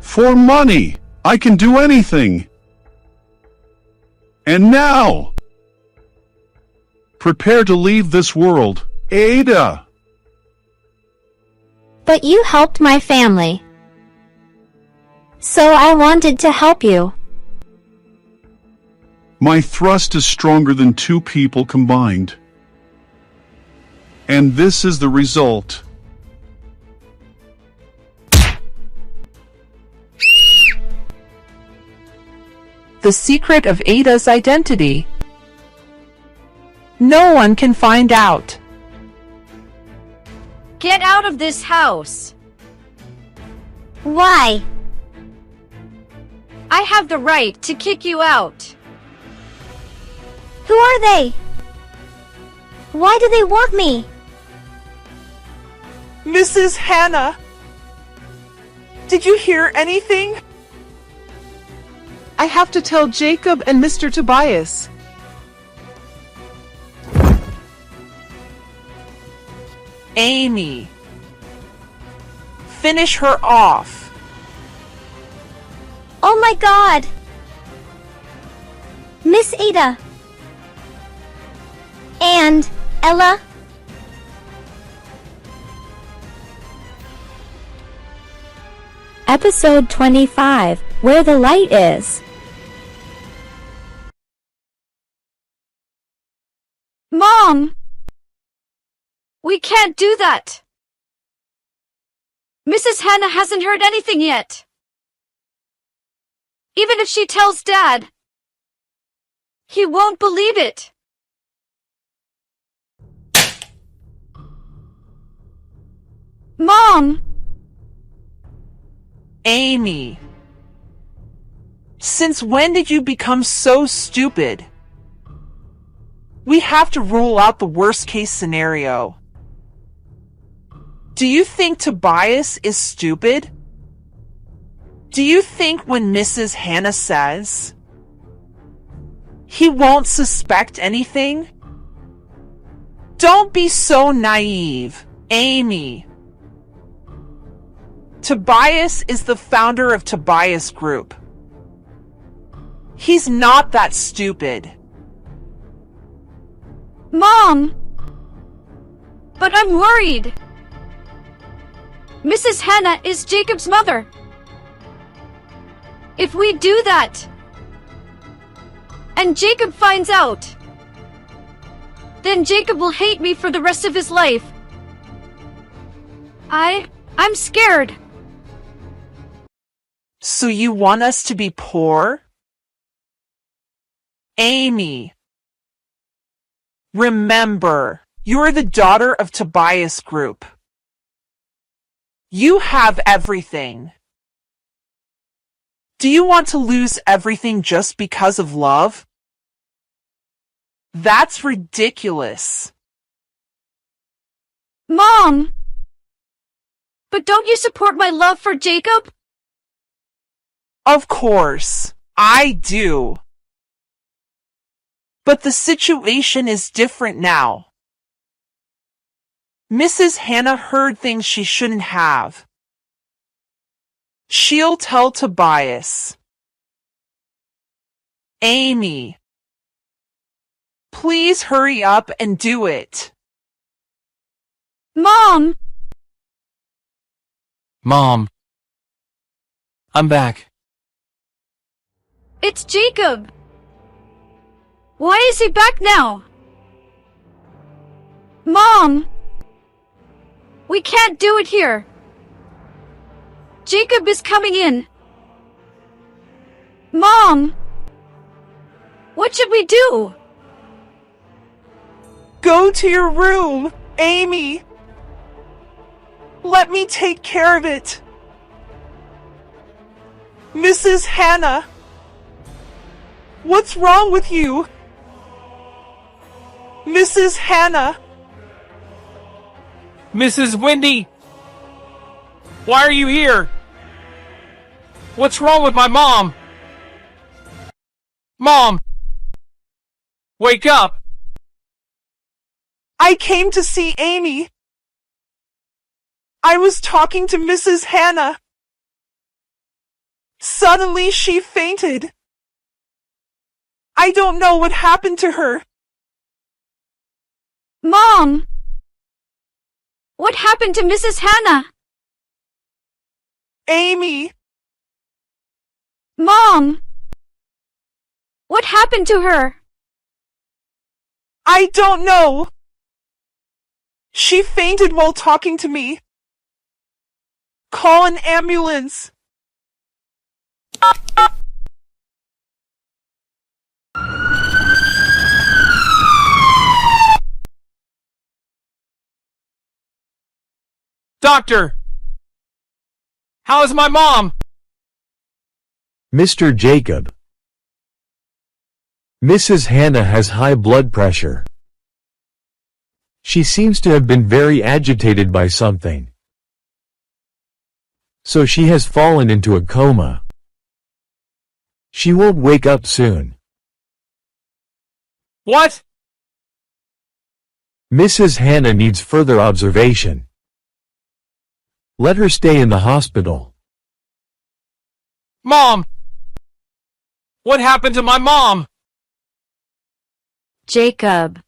For money, I can do anything. And now, prepare to leave this world, Ada. But you helped my family. So I wanted to help you. My thrust is stronger than two people combined. And this is the result. The secret of Ada's identity. No one can find out. Get out of this house. Why? I have the right to kick you out. Who are they? Why do they want me? Mrs. Hannah, did you hear anything? I have to tell Jacob and Mr. Tobias. Amy, finish her off. Oh my God! Miss Ada. And Ella. Episode 25, Where the Light Is. Mom! We can't do that. Mrs. Hannah hasn't heard anything yet. Even if she tells Dad, he won't believe it. Mom! Amy, since when did you become so stupid? We have to rule out the worst case scenario. Do you think Tobias is stupid? Do you think when Mrs. Hannah says he won't suspect anything? Don't be so naive, Amy. Tobias is the founder of Tobias Group. He's not that stupid. Mom! But I'm worried. Mrs. Hannah is Jacob's mother. If we do that, and Jacob finds out, then Jacob will hate me for the rest of his life. I'm scared. So you want us to be poor? Amy, remember, you're the daughter of Tobias Group. You have everything. Do you want to lose everything just because of love? That's ridiculous. Mom! But don't you support my love for Jacob? Of course, I do. But the situation is different now. Mrs. Hannah heard things she shouldn't have. She'll tell Tobias. Amy, please hurry up and do it. Mom! Mom, I'm back. It's Jacob. Why is he back now? Mom! We can't do it here. Jacob is coming in. Mom! What should we do? Go to your room, Amy. Let me take care of it. Mrs. Hannah, what's wrong with you? Mrs. Hannah. Mrs. Wendy! Why are you here? What's wrong with my mom? Mom! Wake up! I came to see Amy. I was talking to Mrs. Hannah. Suddenly she fainted. I don't know what happened to her. Mom! What happened to Mrs. Hannah? Amy! Mom! What happened to her? I don't know. She fainted while talking to me. Call an ambulance. Doctor! How is my mom? Mr. Jacob. Mrs. Hannah has high blood pressure. She seems to have been very agitated by something. So she has fallen into a coma. She won't wake up soon. What? Mrs. Hannah needs further observation. Let her stay in the hospital. Mom! What happened to my mom? Jacob.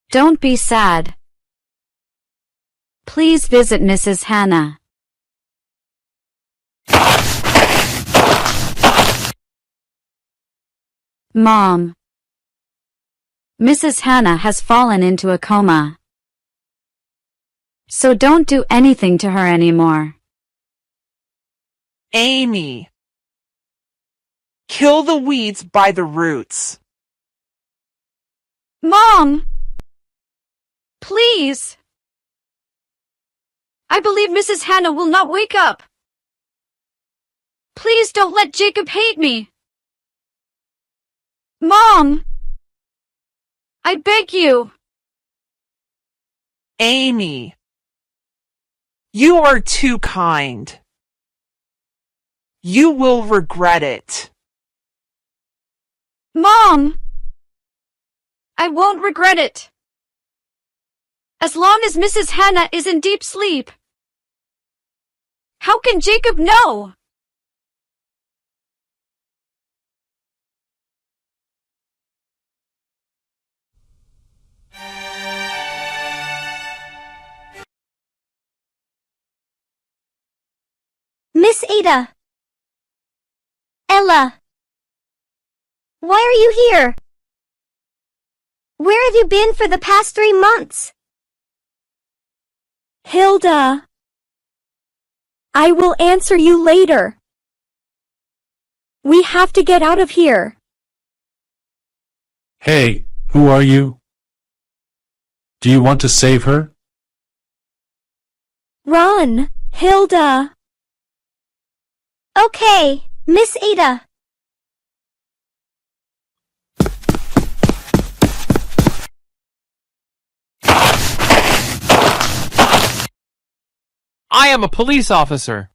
Don't be sad. Please visit Mrs. Hannah. Mom. Mrs. Hannah has fallen into a coma. So don't do anything to her anymore. Amy. Kill the weeds by the roots. Mom! Please! I believe Mrs. Hannah will not wake up. Please don't let Jacob hate me. Mom! I beg you. Amy. You are too kind. You will regret it. Mom! I won't regret it. As long as Mrs. Hannah is in deep sleep. How can Jacob know? Miss Ada. Ella. Why are you here? Where have you been for the past 3 months? Hilda. I will answer you later. We have to get out of here. Hey, who are you? Do you want to save her? Run, Hilda. Okay, Miss Ada. I am a police officer.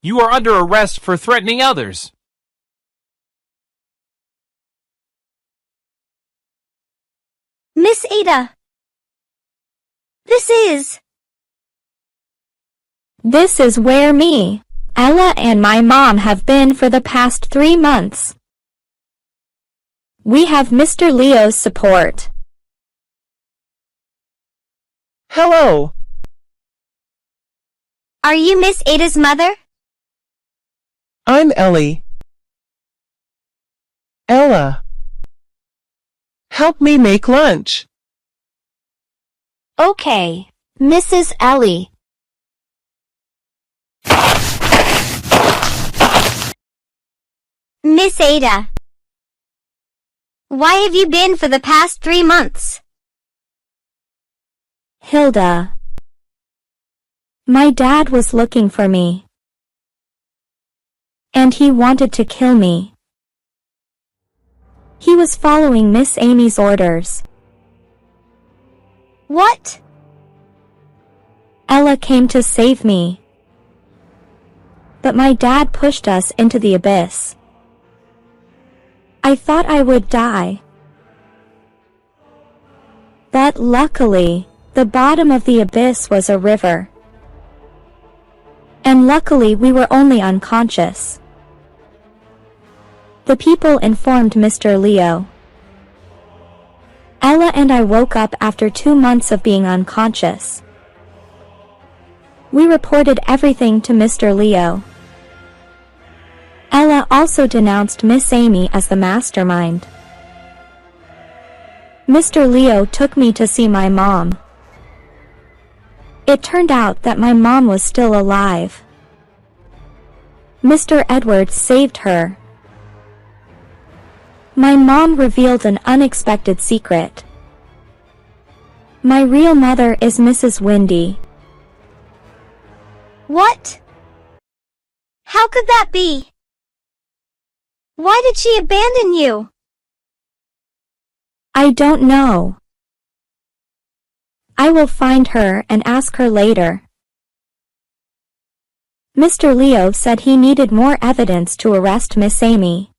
You are under arrest for threatening others. Miss Ada. This is where me, Ella and my mom have been for the past 3 months. We have Mr. Leo's support. Hello. Are you Miss Ada's mother? I'm Ellie. Ella. Help me make lunch. Okay, Mrs. Ellie. Miss Ada. Why have you been for the past 3 months? Hilda. My dad was looking for me. And he wanted to kill me. He was following Miss Amy's orders. What? Ella came to save me. But my dad pushed us into the abyss. I thought I would die. But luckily, the bottom of the abyss was a river. And and luckily we were only unconscious. The people informed Mr. Leo. Ella and I woke up after 2 months of being unconscious. We reported everything to Mr. Leo. Ella also denounced Miss Amy as the mastermind. Mr. Leo took me to see my mom. It turned out that my mom was still alive. Mr. Edwards saved her. My mom revealed an unexpected secret. My real mother is Mrs. Wendy. What? How could that be? Why did she abandon you? I don't know. I will find her and ask her later. Mr. Leo said he needed more evidence to arrest Miss Amy.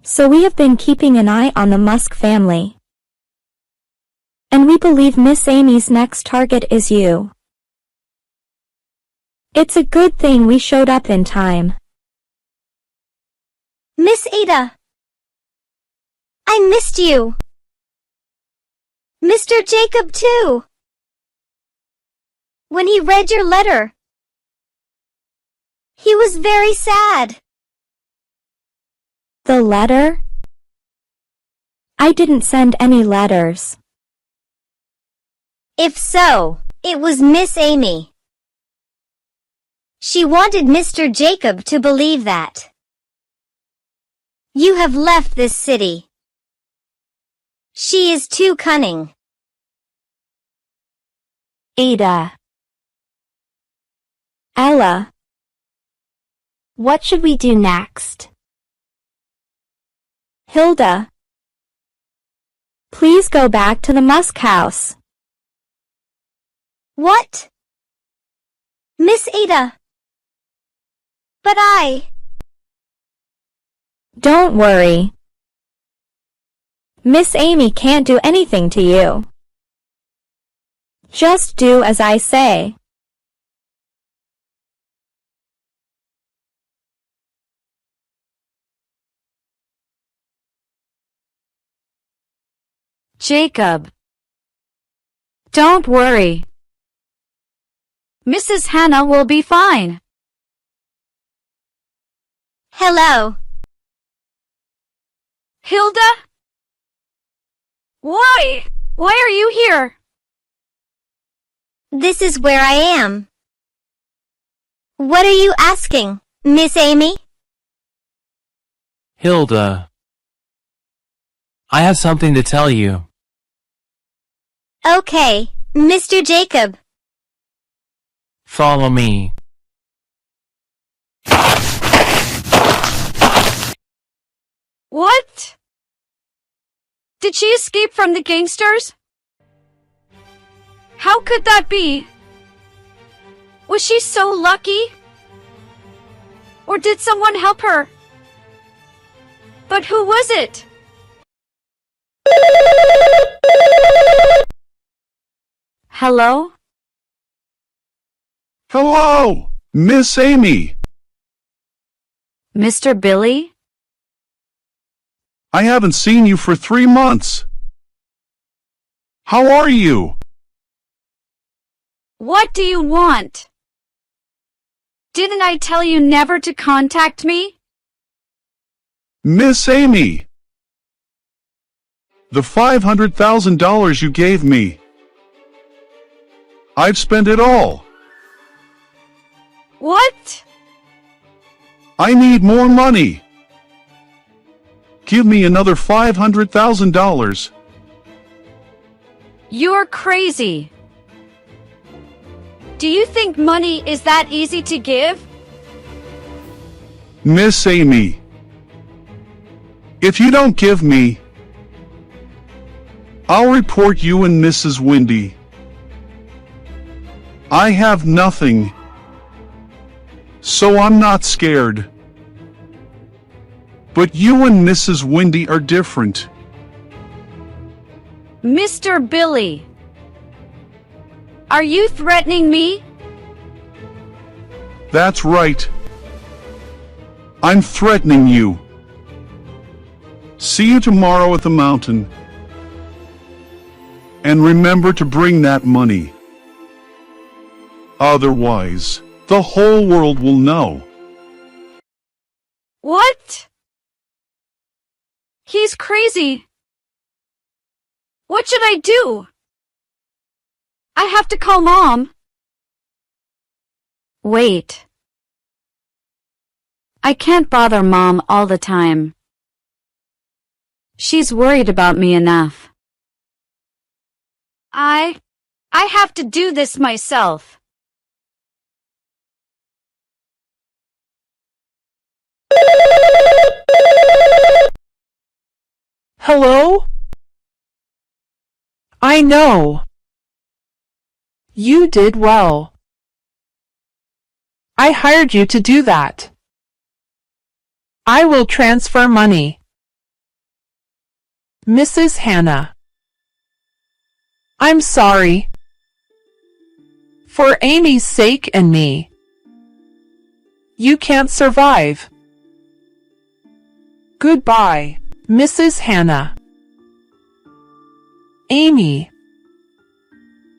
So we have been keeping an eye on the Musk family. And we believe Miss Amy's next target is you. It's a good thing we showed up in time. Miss Ada. I missed you. Mr. Jacob too. When he read your letter, he was very sad. The letter? I didn't send any letters. If so, it was Miss Amy. She wanted Mr. Jacob to believe that you have left this city. She is too cunning. Ada. Ella. What should we do next? Hilda. Please go back to the Musk house. What? Miss Ada. But Don't worry. Miss Amy can't do anything to you. Just do as I say. Jacob. Don't worry. Mrs. Hannah will be fine. Hello. Hilda? Why? Why are you here? This is where I am. What are you asking, Miss Amy? Hilda. I have something to tell you. Okay, Mr. Jacob. Follow me. What? Did she escape from the gangsters? How could that be? Was she so lucky? Or did someone help her? But who was it? Hello? Hello, Miss Amy. Mr. Billy? I haven't seen you for 3 months. How are you? What do you want? Didn't I tell you never to contact me? Miss Amy. The $500,000 you gave me. I've spent it all. What? I need more money. Give me another $500,000. You're crazy. Do you think money is that easy to give? Miss Amy. If you don't give me, I'll report you and Mrs. Wendy. I have nothing, so I'm not scared. But you and Mrs. Wendy are different. Mr. Billy. Are you threatening me? That's right. I'm threatening you. See you tomorrow at the mountain. And remember to bring that money. Otherwise, the whole world will know. What? He's crazy. What should I do? I have to call Mom. Wait. I can't bother Mom all the time. She's worried about me enough. I have to do this myself. Hello? I know. You did well. I hired you to do that. I will transfer money. Mrs. Hannah. I'm sorry. For Amy's sake and me. You can't survive. Goodbye, Mrs. Hannah. Amy.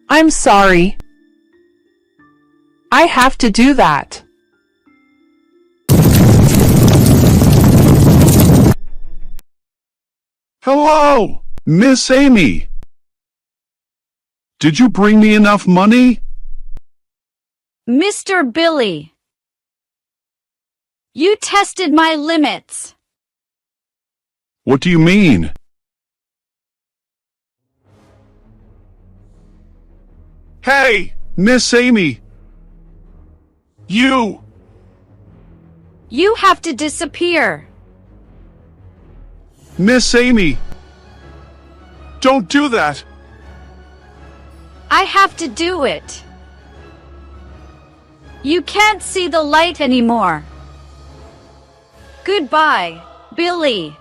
I'm sorry. I have to do that. Hello, Miss Amy. Did you bring me enough money? Mr. Billy. You tested my limits. What do you mean? Hey, Miss Amy. You You have to disappear. Miss Amy. Don't do that. I have to do it. You can't see the light anymore. Goodbye, Billy.